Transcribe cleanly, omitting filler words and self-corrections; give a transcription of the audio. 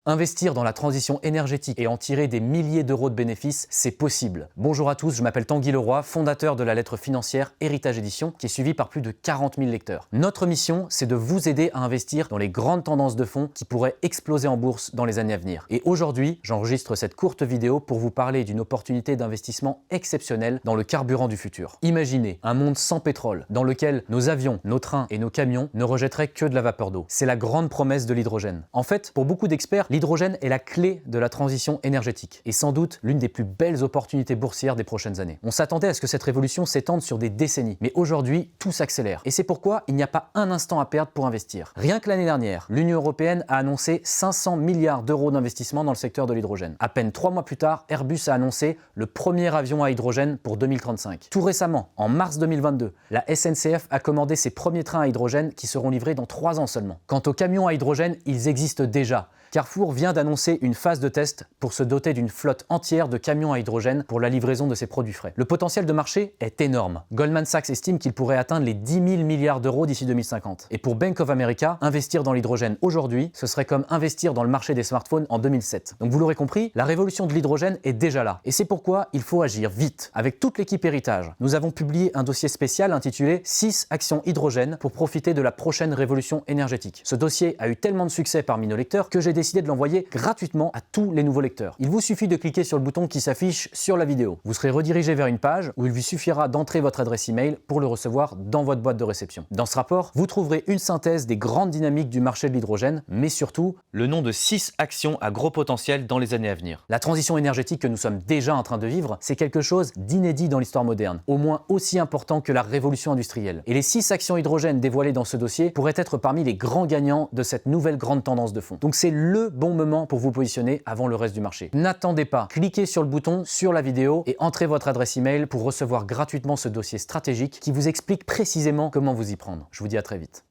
Investir dans la transition énergétique et en tirer des milliers d'euros de bénéfices, c'est possible. Bonjour à tous, je m'appelle Tanguy Leroy, fondateur de la lettre financière Héritage Édition, qui est suivie par plus de 40 000 lecteurs. Notre mission, c'est de vous aider à investir dans les grandes tendances de fonds qui pourraient exploser en bourse dans les années à venir. Et aujourd'hui, j'enregistre cette courte vidéo pour vous parler d'une opportunité d'investissement exceptionnelle dans le carburant du futur. Imaginez un monde sans pétrole, dans lequel nos avions, nos trains et nos camions ne rejetteraient que de la vapeur d'eau. C'est la grande promesse de l'hydrogène. En fait, pour beaucoup d'experts, l'hydrogène est la clé de la transition énergétique et sans doute l'une des plus belles opportunités boursières des prochaines années. On s'attendait à ce que cette révolution s'étende sur des décennies, mais aujourd'hui, tout s'accélère. Et c'est pourquoi il n'y a pas un instant à perdre pour investir. Rien que l'année dernière, l'Union européenne a annoncé 500 milliards d'euros d'investissement dans le secteur de l'hydrogène. À peine 3 mois plus tard, Airbus a annoncé le premier avion à hydrogène pour 2035. Tout récemment, en mars 2022, la SNCF a commandé ses premiers trains à hydrogène qui seront livrés dans 3 ans seulement. Quant aux camions à hydrogène, ils existent déjà. Carrefour vient d'annoncer une phase de test pour se doter d'une flotte entière de camions à hydrogène pour la livraison de ses produits frais. Le potentiel de marché est énorme. Goldman Sachs estime qu'il pourrait atteindre les 10 000 milliards d'euros d'ici 2050. Et pour Bank of America, investir dans l'hydrogène aujourd'hui, ce serait comme investir dans le marché des smartphones en 2007. Donc vous l'aurez compris, la révolution de l'hydrogène est déjà là. Et c'est pourquoi il faut agir vite. Avec toute l'équipe Héritage, nous avons publié un dossier spécial intitulé 6 actions hydrogène pour profiter de la prochaine révolution énergétique. Ce dossier a eu tellement de succès parmi nos lecteurs que j'ai décidé de l'envoyer gratuitement à tous les nouveaux lecteurs. Il vous suffit de cliquer sur le bouton qui s'affiche sur la vidéo. Vous serez redirigé vers une page où il vous suffira d'entrer votre adresse email pour le recevoir dans votre boîte de réception. Dans ce rapport, vous trouverez une synthèse des grandes dynamiques du marché de l'hydrogène, mais surtout le nom de 6 actions à gros potentiel dans les années à venir. La transition énergétique que nous sommes déjà en train de vivre, c'est quelque chose d'inédit dans l'histoire moderne, au moins aussi important que la révolution industrielle. Et les 6 actions hydrogène dévoilées dans ce dossier pourraient être parmi les grands gagnants de cette nouvelle grande tendance de fond. Donc c'est le bon moment pour vous positionner avant le reste du marché. N'attendez pas, cliquez sur le bouton sur la vidéo et entrez votre adresse email pour recevoir gratuitement ce dossier stratégique qui vous explique précisément comment vous y prendre. Je vous dis à très vite.